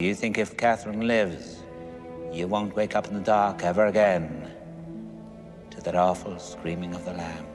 You think if Catherine lives, you won't wake up in the dark ever again to that awful screaming of the lambs?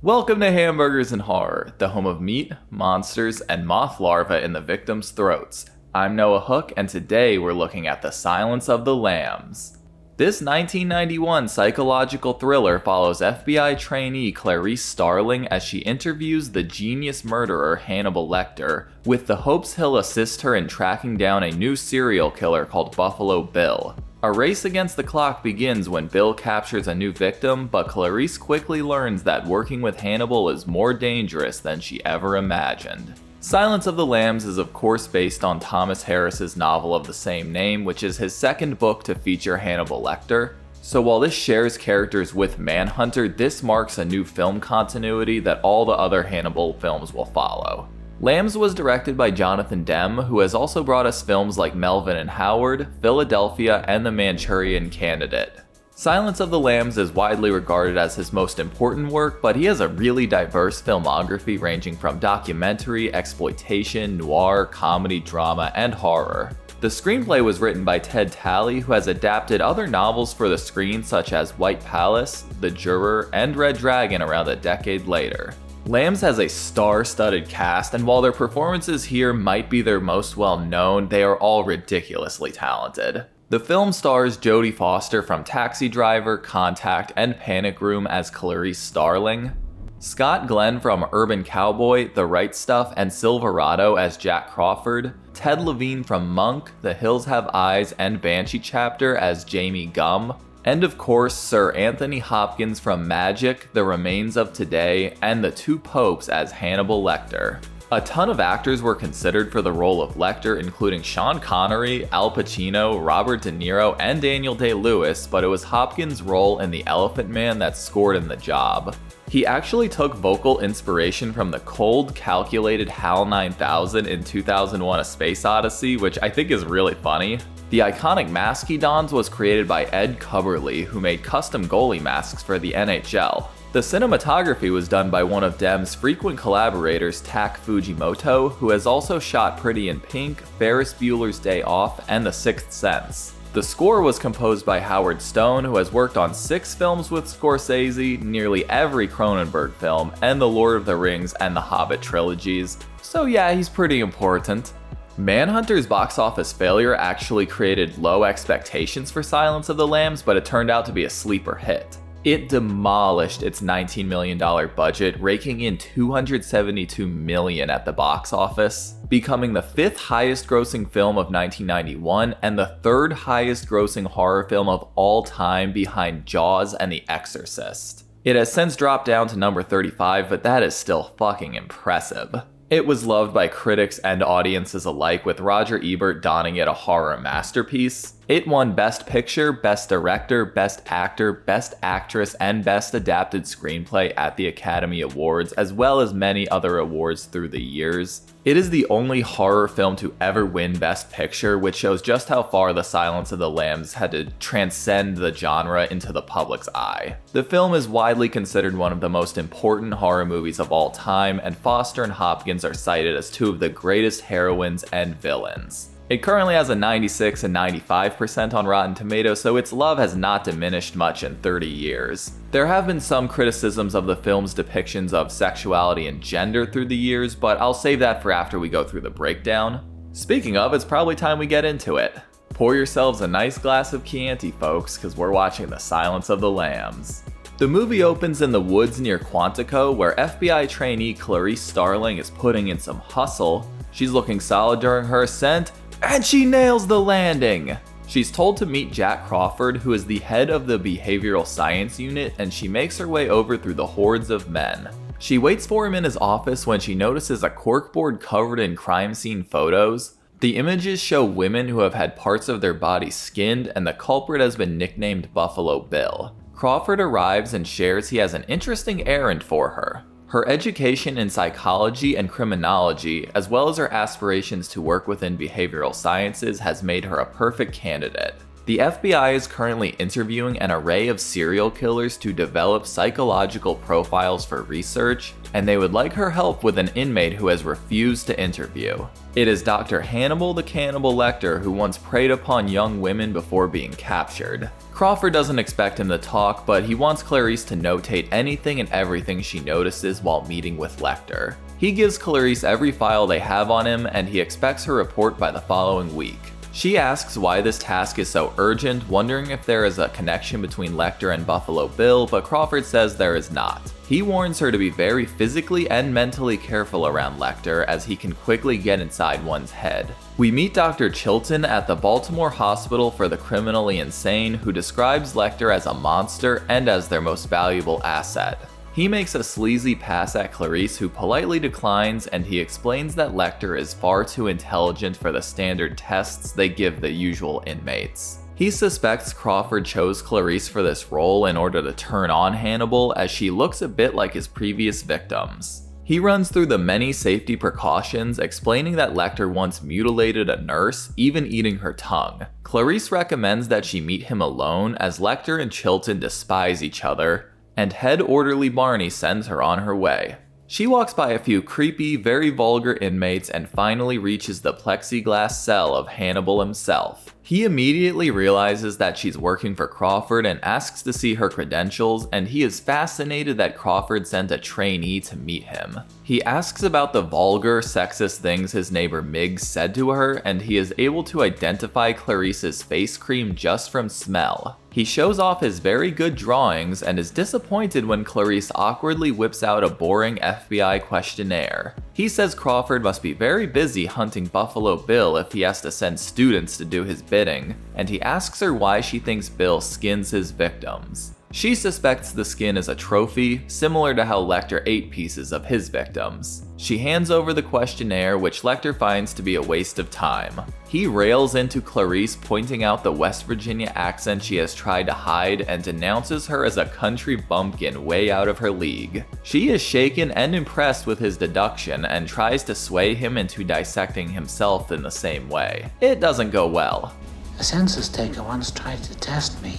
Welcome to Hamburgers and Horror, the home of meat, monsters, and moth larvae in the victims' throats. I'm Noah Hook, and today we're looking at The Silence of the Lambs. This 1991 psychological thriller follows FBI trainee Clarice Starling as she interviews the genius murderer Hannibal Lecter, with the hopes he'll assist her in tracking down a new serial killer called Buffalo Bill. A race against the clock begins when Bill captures a new victim, but Clarice quickly learns that working with Hannibal is more dangerous than she ever imagined. Silence of the Lambs is of course based on Thomas Harris's novel of the same name, which is his second book to feature Hannibal Lecter. So while this shares characters with Manhunter, this marks a new film continuity that all the other Hannibal films will follow. Lambs was directed by Jonathan Demme, who has also brought us films like Melvin and Howard, Philadelphia, and The Manchurian Candidate. Silence of the Lambs is widely regarded as his most important work, but he has a really diverse filmography ranging from documentary, exploitation, noir, comedy, drama, and horror. The screenplay was written by Ted Talley, who has adapted other novels for the screen such as White Palace, The Juror, and Red Dragon around a decade later. Lambs has a star-studded cast, and while their performances here might be their most well-known, they are all ridiculously talented. The film stars Jodie Foster from Taxi Driver, Contact, and Panic Room as Clarice Starling, Scott Glenn from Urban Cowboy, The Right Stuff, and Silverado as Jack Crawford, Ted Levine from Monk, The Hills Have Eyes, and Banshee Chapter as Jamie Gum, and of course Sir Anthony Hopkins from Magic, The Remains of Today, and The Two Popes as Hannibal Lecter. A ton of actors were considered for the role of Lecter, including Sean Connery, Al Pacino, Robert De Niro, and Daniel Day-Lewis, but it was Hopkins' role in The Elephant Man that scored him the job. He actually took vocal inspiration from the cold, calculated HAL 9000 in 2001: A Space Odyssey, which I think is really funny. The iconic mask he dons was created by Ed Cubberley, who made custom goalie masks for the NHL. The cinematography was done by one of Demme's frequent collaborators, Tak Fujimoto, who has also shot Pretty in Pink, Ferris Bueller's Day Off, and The Sixth Sense. The score was composed by Howard Stone, who has worked on 6 films with Scorsese, nearly every Cronenberg film, and the Lord of the Rings and the Hobbit trilogies, so yeah, he's pretty important. Manhunter's box office failure actually created low expectations for Silence of the Lambs, but it turned out to be a sleeper hit. It demolished its $19 million budget, raking in $272 million at the box office, becoming the 5th highest grossing film of 1991 and the 3rd highest grossing horror film of all time behind Jaws and The Exorcist. It has since dropped down to number 35, but that is still fucking impressive. It was loved by critics and audiences alike, with Roger Ebert donning it a horror masterpiece. It won Best Picture, Best Director, Best Actor, Best Actress, and Best Adapted Screenplay at the Academy Awards, as well as many other awards through the years. It is the only horror film to ever win Best Picture, which shows just how far The Silence of the Lambs had to transcend the genre into the public's eye. The film is widely considered one of the most important horror movies of all time, and Foster and Hopkins are cited as 2 of the greatest heroines and villains. It currently has a 96 and 95% on Rotten Tomatoes, so its love has not diminished much in 30 years. There have been some criticisms of the film's depictions of sexuality and gender through the years, but I'll save that for after we go through the breakdown. Speaking of, it's probably time we get into it. Pour yourselves a nice glass of Chianti, folks, because we're watching The Silence of the Lambs. The movie opens in the woods near Quantico, where FBI trainee Clarice Starling is putting in some hustle. She's looking solid during her ascent, and she nails the landing! She's told to meet Jack Crawford, who is the head of the behavioral science unit, and she makes her way over through the hordes of men. She waits for him in his office when she notices a corkboard covered in crime scene photos. The images show women who have had parts of their bodies skinned, and the culprit has been nicknamed Buffalo Bill. Crawford arrives and shares he has an interesting errand for her. Her education in psychology and criminology, as well as her aspirations to work within behavioral sciences, has made her a perfect candidate. The FBI is currently interviewing an array of serial killers to develop psychological profiles for research, and they would like her help with an inmate who has refused to interview. It is Dr. Hannibal the Cannibal Lecter who once preyed upon young women before being captured. Crawford doesn't expect him to talk, but he wants Clarice to notate anything and everything she notices while meeting with Lecter. He gives Clarice every file they have on him, and he expects her report by the following week. She asks why this task is so urgent, wondering if there is a connection between Lecter and Buffalo Bill, but Crawford says there is not. He warns her to be very physically and mentally careful around Lecter, as he can quickly get inside one's head. We meet Dr. Chilton at the Baltimore Hospital for the Criminally Insane, who describes Lecter as a monster and as their most valuable asset. He makes a sleazy pass at Clarice, who politely declines, and he explains that Lecter is far too intelligent for the standard tests they give the usual inmates. He suspects Crawford chose Clarice for this role in order to turn on Hannibal, as she looks a bit like his previous victims. He runs through the many safety precautions, explaining that Lecter once mutilated a nurse, even eating her tongue. Clarice recommends that she meet him alone, as Lecter and Chilton despise each other, and head orderly Barney sends her on her way. She walks by a few creepy, very vulgar inmates and finally reaches the plexiglass cell of Hannibal himself. He immediately realizes that she's working for Crawford and asks to see her credentials, and he is fascinated that Crawford sent a trainee to meet him. He asks about the vulgar, sexist things his neighbor Miggs said to her, and he is able to identify Clarice's face cream just from smell. He shows off his very good drawings and is disappointed when Clarice awkwardly whips out a boring FBI questionnaire. He says Crawford must be very busy hunting Buffalo Bill if he has to send students to do his bidding, and he asks her why she thinks Bill skins his victims. She suspects the skin is a trophy, similar to how Lecter ate pieces of his victims. She hands over the questionnaire, which Lecter finds to be a waste of time. He rails into Clarice, pointing out the West Virginia accent she has tried to hide, and denounces her as a country bumpkin way out of her league. She is shaken and impressed with his deduction and tries to sway him into dissecting himself in the same way. It doesn't go well. A census taker once tried to test me.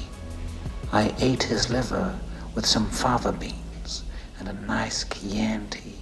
I ate his liver with some fava beans and a nice Chianti.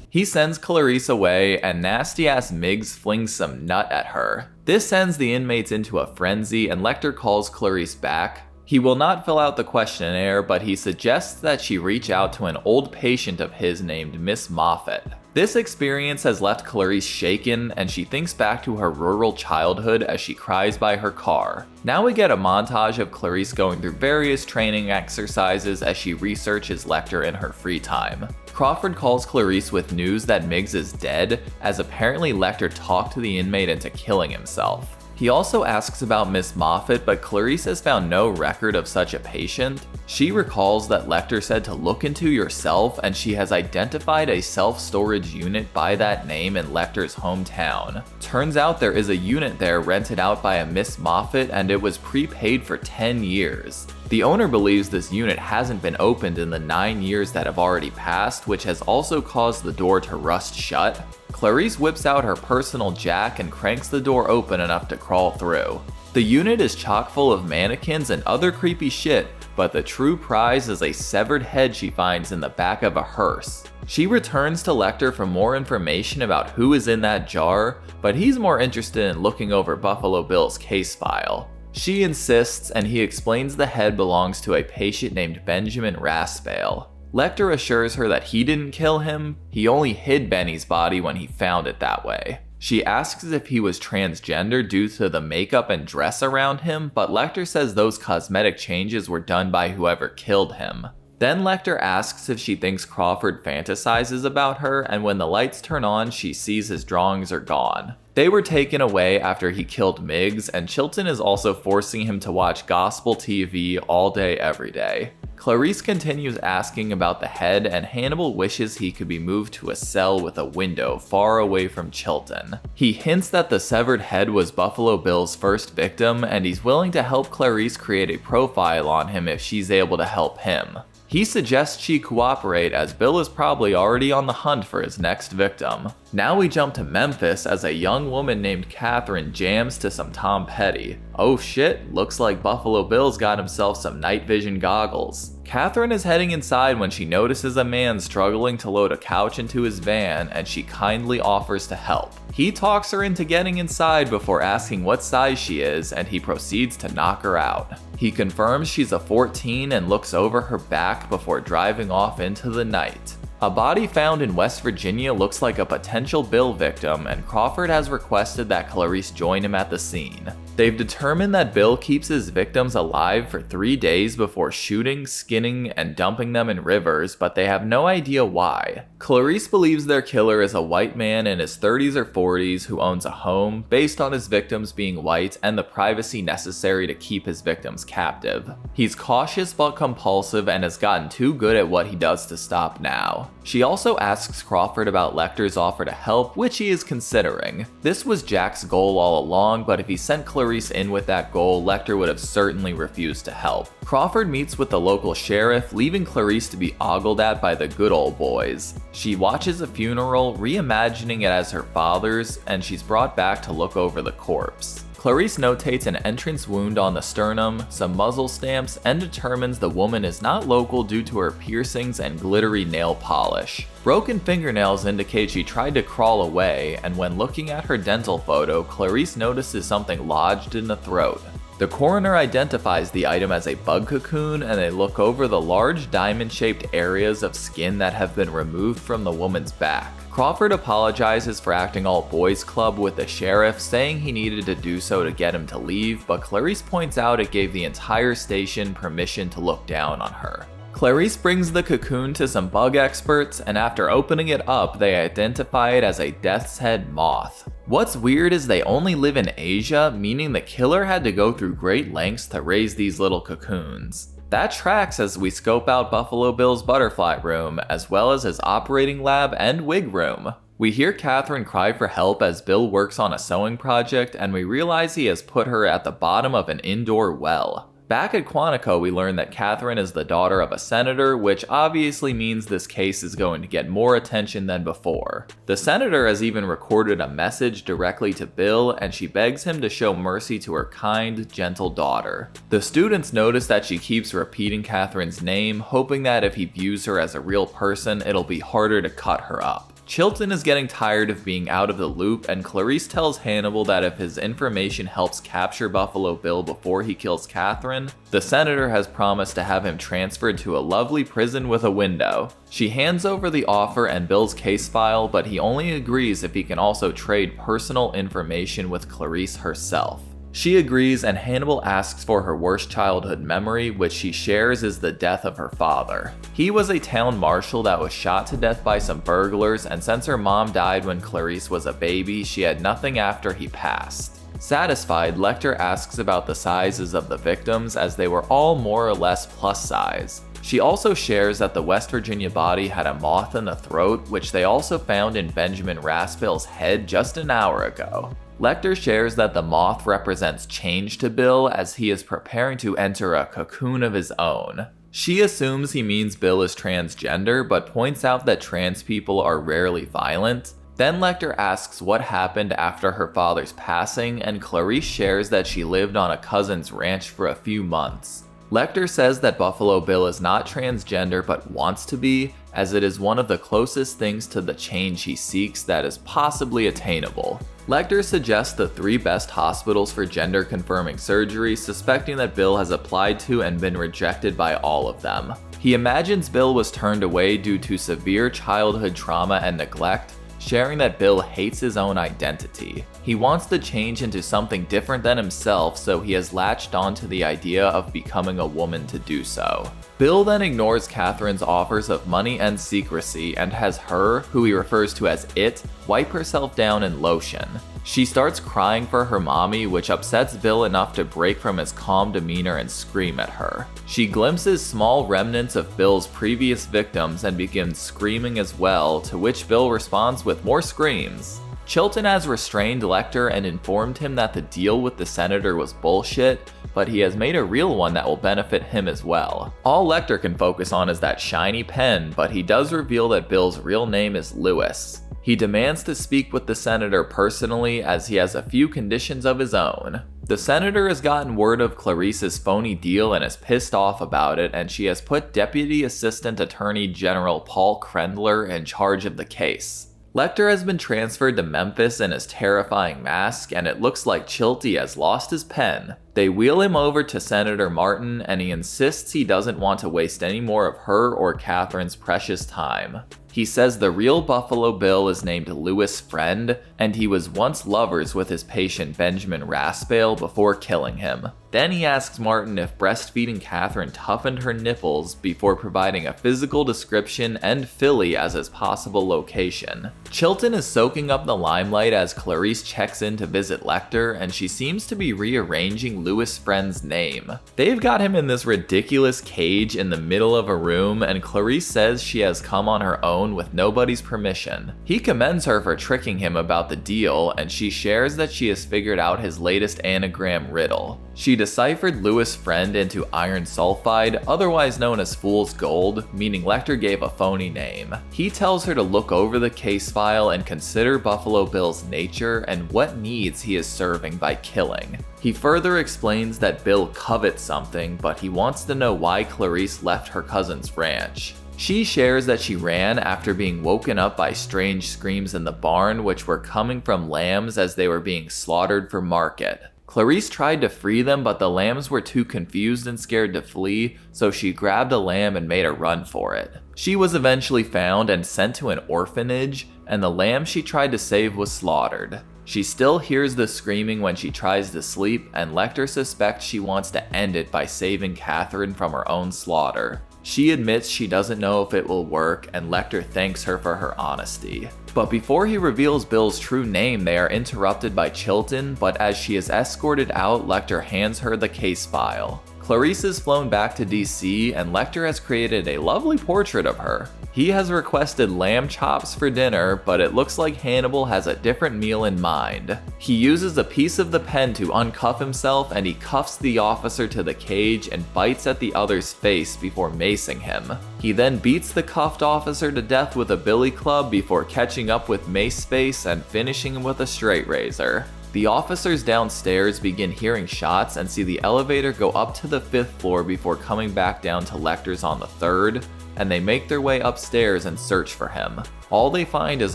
He sends Clarice away, and nasty-ass Miggs flings some nut at her. This sends the inmates into a frenzy, and Lecter calls Clarice back. He will not fill out the questionnaire, but he suggests that she reach out to an old patient of his named Miss Moffat. This experience has left Clarice shaken, and she thinks back to her rural childhood as she cries by her car. Now we get a montage of Clarice going through various training exercises as she researches Lecter in her free time. Crawford calls Clarice with news that Miggs is dead, as apparently Lecter talked to the inmate into killing himself. He also asks about Miss Moffat, but Clarice has found no record of such a patient. She recalls that Lecter said to look into yourself, and she has identified a self-storage unit by that name in Lecter's hometown. Turns out there is a unit there rented out by a Miss Moffat, and it was prepaid for 10 years. The owner believes this unit hasn't been opened in the 9 years that have already passed, which has also caused the door to rust shut. Clarice whips out her personal jack and cranks the door open enough to crawl through. The unit is chock full of mannequins and other creepy shit, but the true prize is a severed head she finds in the back of a hearse. She returns to Lecter for more information about who is in that jar, but he's more interested in looking over Buffalo Bill's case file. She insists, and he explains the head belongs to a patient named Benjamin Raspail. Lecter assures her that he didn't kill him, he only hid Benny's body when he found it that way. She asks if he was transgender due to the makeup and dress around him, but Lecter says those cosmetic changes were done by whoever killed him. Then Lecter asks if she thinks Crawford fantasizes about her, and when the lights turn on, she sees his drawings are gone. They were taken away after he killed Miggs, and Chilton is also forcing him to watch gospel TV all day every day. Clarice continues asking about the head, and Hannibal wishes he could be moved to a cell with a window far away from Chilton. He hints that the severed head was Buffalo Bill's first victim, and he's willing to help Clarice create a profile on him if she's able to help him. He suggests she cooperate, as Bill is probably already on the hunt for his next victim. Now we jump to Memphis as a young woman named Catherine jams to some Tom Petty. Oh shit, looks like Buffalo Bill's got himself some night vision goggles. Catherine is heading inside when she notices a man struggling to load a couch into his van, and she kindly offers to help. He talks her into getting inside before asking what size she is, and he proceeds to knock her out. He confirms she's a 14 and looks over her back before driving off into the night. A body found in West Virginia looks like a potential Bill victim, and Crawford has requested that Clarice join him at the scene. They've determined that Bill keeps his victims alive for 3 days before shooting, skinning, and dumping them in rivers, but they have no idea why. Clarice believes their killer is a white man in his 30s or 40s who owns a home, based on his victims being white and the privacy necessary to keep his victims captive. He's cautious but compulsive and has gotten too good at what he does to stop now. She also asks Crawford about Lecter's offer to help, which he is considering. This was Jack's goal all along, but if he sent Clarice in with that goal, Lecter would have certainly refused to help. Crawford meets with the local sheriff, leaving Clarice to be ogled at by the good old boys. She watches a funeral, reimagining it as her father's, and she's brought back to look over the corpse. Clarice notates an entrance wound on the sternum, some muzzle stamps, and determines the woman is not local due to her piercings and glittery nail polish. Broken fingernails indicate she tried to crawl away, and when looking at her dental photo, Clarice notices something lodged in the throat. The coroner identifies the item as a bug cocoon, and they look over the large diamond-shaped areas of skin that have been removed from the woman's back. Crawford apologizes for acting all boys club with the sheriff, saying he needed to do so to get him to leave, but Clarice points out it gave the entire station permission to look down on her. Clarice brings the cocoon to some bug experts, and after opening it up, they identify it as a death's head moth. What's weird is they only live in Asia, meaning the killer had to go through great lengths to raise these little cocoons. That tracks as we scope out Buffalo Bill's butterfly room, as well as his operating lab and wig room. We hear Catherine cry for help as Bill works on a sewing project, and we realize he has put her at the bottom of an indoor well. Back at Quantico, we learn that Catherine is the daughter of a senator, which obviously means this case is going to get more attention than before. The senator has even recorded a message directly to Bill, and she begs him to show mercy to her kind, gentle daughter. The students notice that she keeps repeating Catherine's name, hoping that if he views her as a real person, it'll be harder to cut her up. Chilton is getting tired of being out of the loop, and Clarice tells Hannibal that if his information helps capture Buffalo Bill before he kills Catherine, the senator has promised to have him transferred to a lovely prison with a window. She hands over the offer and Bill's case file, but he only agrees if he can also trade personal information with Clarice herself. She agrees, and Hannibal asks for her worst childhood memory, which she shares is the death of her father. He was a town marshal that was shot to death by some burglars, and since her mom died when Clarice was a baby, she had nothing after he passed. Satisfied, Lecter asks about the sizes of the victims, as they were all more or less plus size. She also shares that the West Virginia body had a moth in the throat, which they also found in Benjamin Raspill's head just an hour ago. Lecter shares that the moth represents change to Bill as he is preparing to enter a cocoon of his own. She assumes he means Bill is transgender, but points out that trans people are rarely violent. Then Lecter asks what happened after her father's passing, and Clarice shares that she lived on a cousin's ranch for a few months. Lecter says that Buffalo Bill is not transgender but wants to be, as it is one of the closest things to the change he seeks that is possibly attainable. Lecter suggests the 3 best hospitals for gender-confirming surgery, suspecting that Bill has applied to and been rejected by all of them. He imagines Bill was turned away due to severe childhood trauma and neglect, sharing that Bill hates his own identity. He wants to change into something different than himself, so he has latched onto the idea of becoming a woman to do so. Bill then ignores Catherine's offers of money and secrecy and has her, who he refers to as it, wipe herself down in lotion. She starts crying for her mommy, which upsets Bill enough to break from his calm demeanor and scream at her. She glimpses small remnants of Bill's previous victims and begins screaming as well, to which Bill responds with more screams. Chilton has restrained Lecter and informed him that the deal with the senator was bullshit, but he has made a real one that will benefit him as well. All Lecter can focus on is that shiny pen, but he does reveal that Bill's real name is Lewis. He demands to speak with the senator personally as he has a few conditions of his own. The senator has gotten word of Clarice's phony deal and is pissed off about it, and she has put Deputy Assistant Attorney General Paul Krendler in charge of the case. Lecter has been transferred to Memphis in his terrifying mask, and it looks like Chilty has lost his pen. They wheel him over to Senator Martin, and he insists he doesn't want to waste any more of her or Catherine's precious time. He says the real Buffalo Bill is named Louis Friend, and he was once lovers with his patient Benjamin Raspail before killing him. Then he asks Martin if breastfeeding Catherine toughened her nipples before providing a physical description and Philly as his possible location. Chilton is soaking up the limelight as Clarice checks in to visit Lecter, and she seems to be rearranging Louis Friend's name. They've got him in this ridiculous cage in the middle of a room, and Clarice says she has come on her own with nobody's permission. He commends her for tricking him about the deal, and she shares that she has figured out his latest anagram riddle. She deciphered Louis' Friend into iron sulfide, otherwise known as fool's gold, meaning Lecter gave a phony name. He tells her to look over the case file and consider Buffalo Bill's nature and what needs he is serving by killing. He further explains that Bill covets something, but he wants to know why Clarice left her cousin's ranch. She shares that she ran after being woken up by strange screams in the barn, which were coming from lambs as they were being slaughtered for market. Clarice tried to free them, but the lambs were too confused and scared to flee, so she grabbed a lamb and made a run for it. She was eventually found and sent to an orphanage, and the lamb she tried to save was slaughtered. She still hears the screaming when she tries to sleep, and Lecter suspects she wants to end it by saving Catherine from her own slaughter. She admits she doesn't know if it will work, and Lecter thanks her for her honesty. But before he reveals Bill's true name, they are interrupted by Chilton, but as she is escorted out, Lecter hands her the case file. Clarice is flown back to DC, and Lecter has created a lovely portrait of her. He has requested lamb chops for dinner, but it looks like Hannibal has a different meal in mind. He uses a piece of the pen to uncuff himself, and he cuffs the officer to the cage and bites at the other's face before macing him. He then beats the cuffed officer to death with a billy club before catching up with Mace Face and finishing him with a straight razor. The officers downstairs begin hearing shots and see the elevator go up to the 5th floor before coming back down to Lecter's on the 3rd, and they make their way upstairs and search for him. All they find is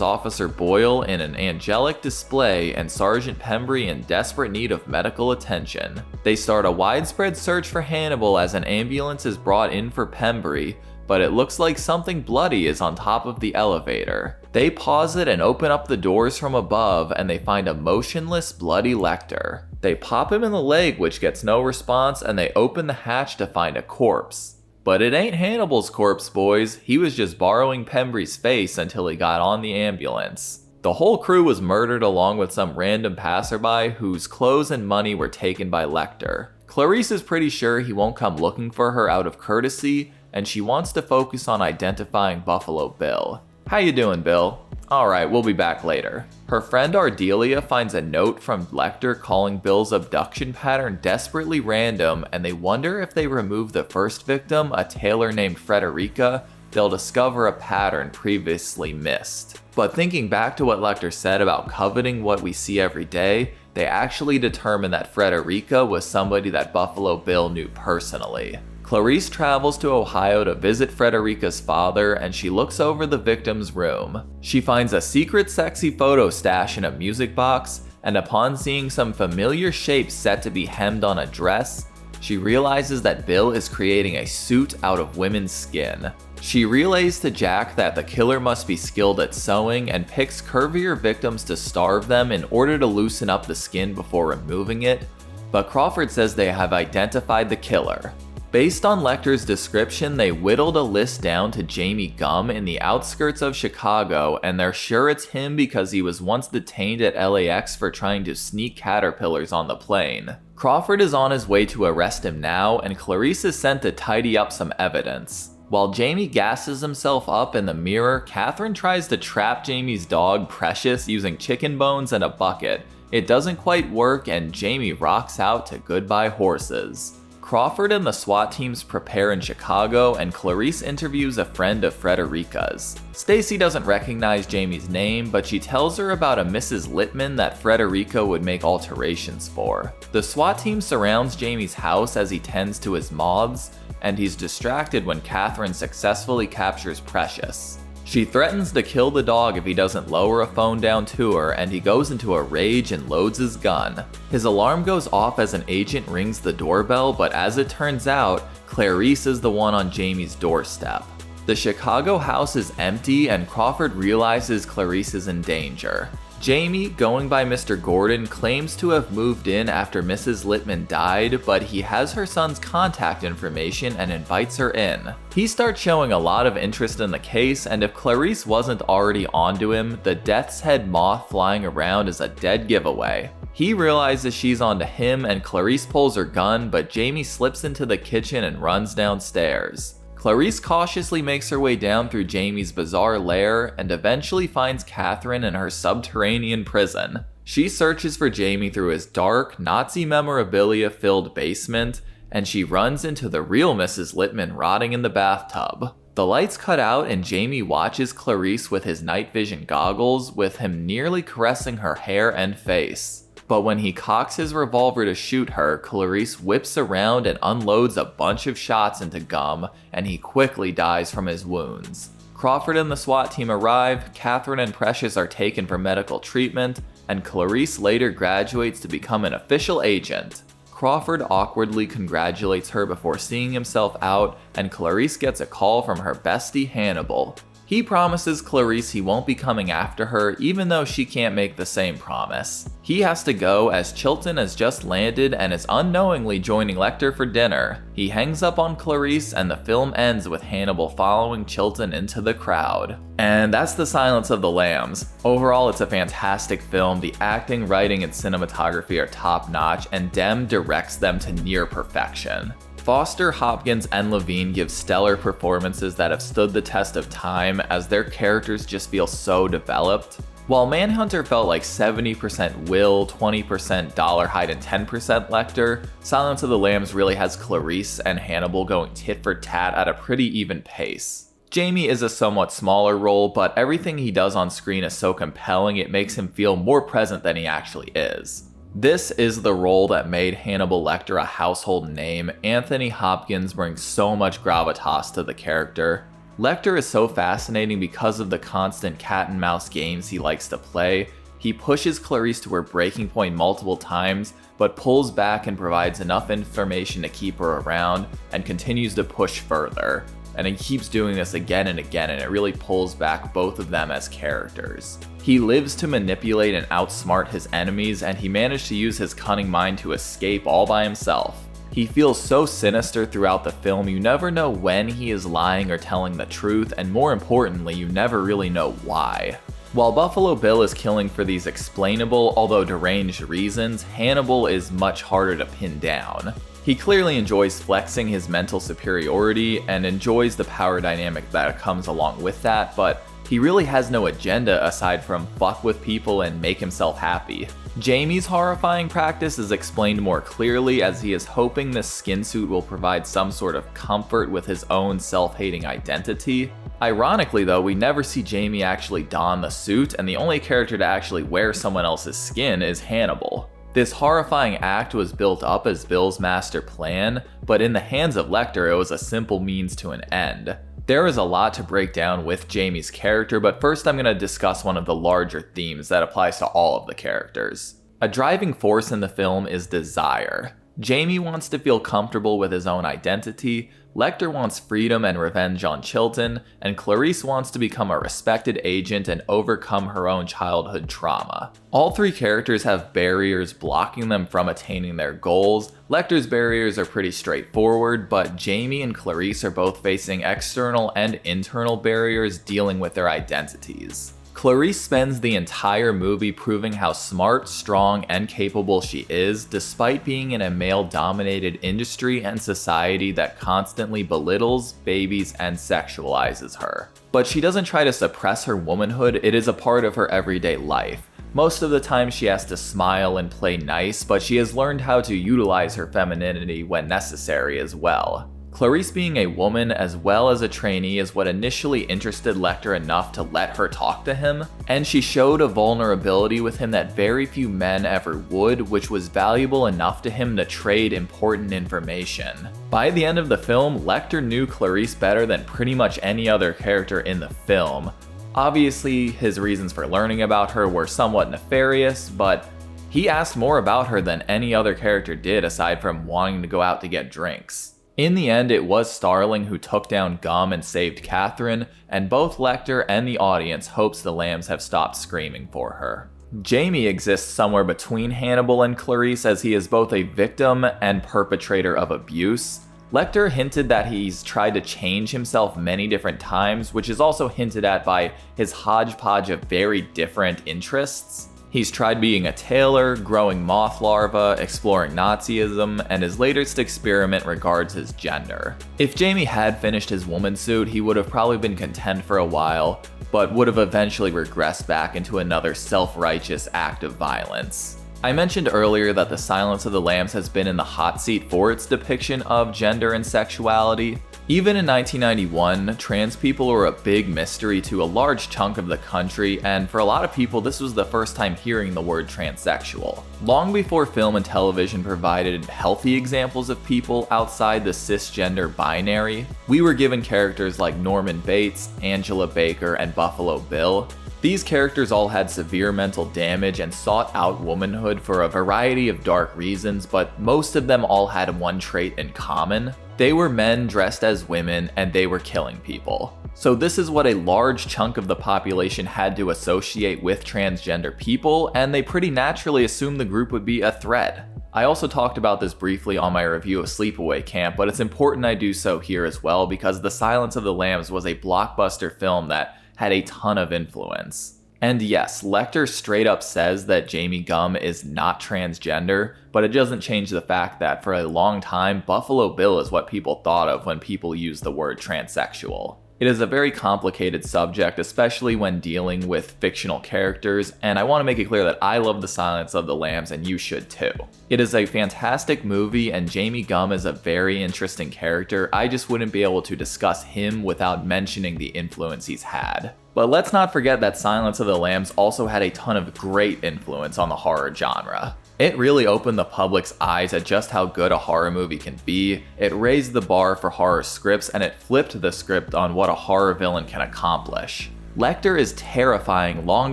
Officer Boyle in an angelic display and Sergeant Pembry in desperate need of medical attention. They start a widespread search for Hannibal as an ambulance is brought in for Pembry, but it looks like something bloody is on top of the elevator. They pause it and open up the doors from above, and they find a motionless, bloody Lecter. They pop him in the leg, which gets no response, and they open the hatch to find a corpse. But it ain't Hannibal's corpse, boys. He was just borrowing Pembry's face until he got on the ambulance. The whole crew was murdered along with some random passerby whose clothes and money were taken by Lecter. Clarice is pretty sure he won't come looking for her out of courtesy, and she wants to focus on identifying Buffalo Bill. How you doing, Bill? Alright, we'll be back later. Her friend Ardelia finds a note from Lecter calling Bill's abduction pattern desperately random, and they wonder if they remove the first victim, a tailor named Frederica, they'll discover a pattern previously missed. But thinking back to what Lecter said about coveting what we see every day, they actually determine that Frederica was somebody that Buffalo Bill knew personally. Clarice travels to Ohio to visit Frederica's father, and she looks over the victim's room. She finds a secret sexy photo stash in a music box, and upon seeing some familiar shapes set to be hemmed on a dress, she realizes that Bill is creating a suit out of women's skin. She relays to Jack that the killer must be skilled at sewing and picks curvier victims to starve them in order to loosen up the skin before removing it, but Crawford says they have identified the killer. Based on Lecter's description, they whittled a list down to Jamie Gum in the outskirts of Chicago, and they're sure it's him because he was once detained at LAX for trying to sneak caterpillars on the plane. Crawford is on his way to arrest him now, and Clarice is sent to tidy up some evidence. While Jamie gasses himself up in the mirror, Catherine tries to trap Jamie's dog Precious using chicken bones and a bucket. It doesn't quite work, and Jamie rocks out to Goodbye Horses. Crawford and the SWAT teams prepare in Chicago, and Clarice interviews a friend of Frederica's. Stacy doesn't recognize Jamie's name, but she tells her about a Mrs. Littman that Frederica would make alterations for. The SWAT team surrounds Jamie's house as he tends to his moths, and he's distracted when Catherine successfully captures Precious. She threatens to kill the dog if he doesn't lower a phone down to her, and he goes into a rage and loads his gun. His alarm goes off as an agent rings the doorbell, but as it turns out, Clarice is the one on Jamie's doorstep. The Chicago house is empty, and Crawford realizes Clarice is in danger. Jamie, going by Mr. Gordon, claims to have moved in after Mrs. Littman died, but he has her son's contact information and invites her in. He starts showing a lot of interest in the case, and if Clarice wasn't already onto him, the death's head moth flying around is a dead giveaway. He realizes she's onto him, and Clarice pulls her gun, but Jamie slips into the kitchen and runs downstairs. Clarice cautiously makes her way down through Jamie's bizarre lair and eventually finds Catherine in her subterranean prison. She searches for Jamie through his dark, Nazi memorabilia-filled basement, and she runs into the real Mrs. Littman rotting in the bathtub. The lights cut out and Jamie watches Clarice with his night vision goggles, with him nearly caressing her hair and face. But when he cocks his revolver to shoot her, Clarice whips around and unloads a bunch of shots into Gum, and he quickly dies from his wounds. Crawford and the SWAT team arrive, Catherine and Precious are taken for medical treatment, and Clarice later graduates to become an official agent. Crawford awkwardly congratulates her before seeing himself out, and Clarice gets a call from her bestie Hannibal. He promises Clarice he won't be coming after her, even though she can't make the same promise. He has to go as Chilton has just landed and is unknowingly joining Lecter for dinner. He hangs up on Clarice, and the film ends with Hannibal following Chilton into the crowd. And that's The Silence of the Lambs. Overall, it's a fantastic film. The acting, writing, and cinematography are top-notch, and Dem directs them to near perfection. Foster, Hopkins, and Levine give stellar performances that have stood the test of time, as their characters just feel so developed. While Manhunter felt like 70% Will, 20% Dollarhide, and 10% Lecter, Silence of the Lambs really has Clarice and Hannibal going tit for tat at a pretty even pace. Jamie is a somewhat smaller role, but everything he does on screen is so compelling it makes him feel more present than he actually is. This is the role that made Hannibal Lecter a household name. Anthony Hopkins brings so much gravitas to the character. Lecter is so fascinating because of the constant cat and mouse games he likes to play. He pushes Clarice to her breaking point multiple times, but pulls back and provides enough information to keep her around, and continues to push further. And he keeps doing this again and again, and it really pulls back both of them as characters. He lives to manipulate and outsmart his enemies, and he managed to use his cunning mind to escape all by himself. He feels so sinister throughout the film, you never know when he is lying or telling the truth, and more importantly, you never really know why. While Buffalo Bill is killing for these explainable, although deranged reasons, Hannibal is much harder to pin down. He clearly enjoys flexing his mental superiority and enjoys the power dynamic that comes along with that, but he really has no agenda aside from fuck with people and make himself happy. Jamie's horrifying practice is explained more clearly, as he is hoping this skin suit will provide some sort of comfort with his own self-hating identity. Ironically though, we never see Jamie actually don the suit, and the only character to actually wear someone else's skin is Hannibal. This horrifying act was built up as Bill's master plan, but in the hands of Lecter it was a simple means to an end. There is a lot to break down with Jamie's character, but first I'm going to discuss one of the larger themes that applies to all of the characters. A driving force in the film is desire. Jamie wants to feel comfortable with his own identity, Lecter wants freedom and revenge on Chilton, and Clarice wants to become a respected agent and overcome her own childhood trauma. All three characters have barriers blocking them from attaining their goals. Lecter's barriers are pretty straightforward, but Jamie and Clarice are both facing external and internal barriers dealing with their identities. Clarice spends the entire movie proving how smart, strong, and capable she is, despite being in a male-dominated industry and society that constantly belittles, babies, and sexualizes her. But she doesn't try to suppress her womanhood, it is a part of her everyday life. Most of the time she has to smile and play nice, but she has learned how to utilize her femininity when necessary as well. Clarice being a woman as well as a trainee is what initially interested Lecter enough to let her talk to him, and she showed a vulnerability with him that very few men ever would, which was valuable enough to him to trade important information. By the end of the film, Lecter knew Clarice better than pretty much any other character in the film. Obviously, his reasons for learning about her were somewhat nefarious, but he asked more about her than any other character did aside from wanting to go out to get drinks. In the end, it was Starling who took down Gum and saved Catherine, and both Lecter and the audience hopes the lambs have stopped screaming for her. Jamie exists somewhere between Hannibal and Clarice as he is both a victim and perpetrator of abuse. Lecter hinted that he's tried to change himself many different times, which is also hinted at by his hodgepodge of very different interests. He's tried being a tailor, growing moth larvae, exploring Nazism, and his latest experiment regards his gender. If Jamie had finished his woman suit, he would have probably been content for a while, but would have eventually regressed back into another self-righteous act of violence. I mentioned earlier that The Silence of the Lambs has been in the hot seat for its depiction of gender and sexuality. Even in 1991, trans people were a big mystery to a large chunk of the country, and for a lot of people this was the first time hearing the word transsexual. Long before film and television provided healthy examples of people outside the cisgender binary, we were given characters like Norman Bates, Angela Baker, and Buffalo Bill. These characters all had severe mental damage and sought out womanhood for a variety of dark reasons, but most of them all had one trait in common. They were men dressed as women, and they were killing people. So this is what a large chunk of the population had to associate with transgender people, and they pretty naturally assumed the group would be a threat. I also talked about this briefly on my review of Sleepaway Camp, but it's important I do so here as well because The Silence of the Lambs was a blockbuster film that had a ton of influence. And yes, Lecter straight up says that Jamie Gum is not transgender, but it doesn't change the fact that for a long time, Buffalo Bill is what people thought of when people use the word transsexual. It is a very complicated subject, especially when dealing with fictional characters, and I want to make it clear that I love The Silence of the Lambs and you should too. It is a fantastic movie and Jamie Gum is a very interesting character. I just wouldn't be able to discuss him without mentioning the influence he's had. But let's not forget that Silence of the Lambs also had a ton of great influence on the horror genre. It really opened the public's eyes at just how good a horror movie can be, it raised the bar for horror scripts, and it flipped the script on what a horror villain can accomplish. Lecter is terrifying long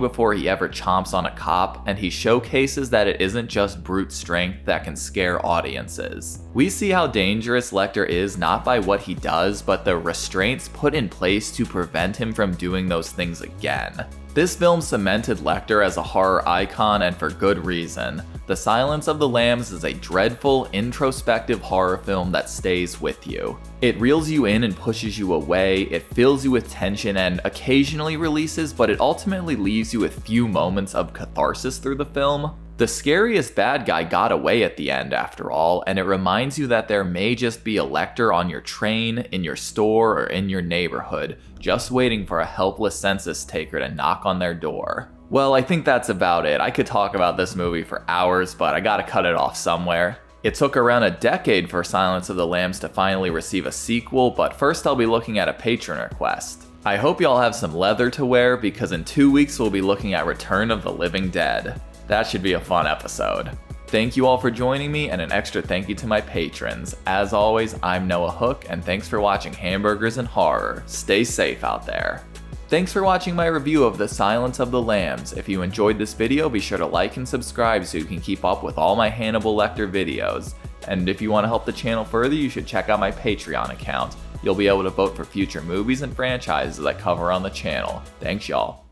before he ever chomps on a cop, and he showcases that it isn't just brute strength that can scare audiences. We see how dangerous Lecter is not by what he does, but the restraints put in place to prevent him from doing those things again. This film cemented Lecter as a horror icon, and for good reason. The Silence of the Lambs is a dreadful, introspective horror film that stays with you. It reels you in and pushes you away, it fills you with tension and occasionally releases, but it ultimately leaves you with few moments of catharsis through the film. The scariest bad guy got away at the end after all, and it reminds you that there may just be a Lecter on your train, in your store, or in your neighborhood, just waiting for a helpless census taker to knock on their door. Well, I think that's about it. I could talk about this movie for hours, but I gotta cut it off somewhere. It took around a decade for Silence of the Lambs to finally receive a sequel, but first I'll be looking at a patron request. I hope y'all have some leather to wear, because in 2 weeks we'll be looking at Return of the Living Dead. That should be a fun episode. Thank you all for joining me, and an extra thank you to my patrons. As always, I'm Noah Hook, and thanks for watching Hamburgers and Horror. Stay safe out there. Thanks for watching my review of The Silence of the Lambs. If you enjoyed this video, be sure to like and subscribe so you can keep up with all my Hannibal Lecter videos. And if you want to help the channel further, you should check out my Patreon account. You'll be able to vote for future movies and franchises I cover on the channel. Thanks y'all.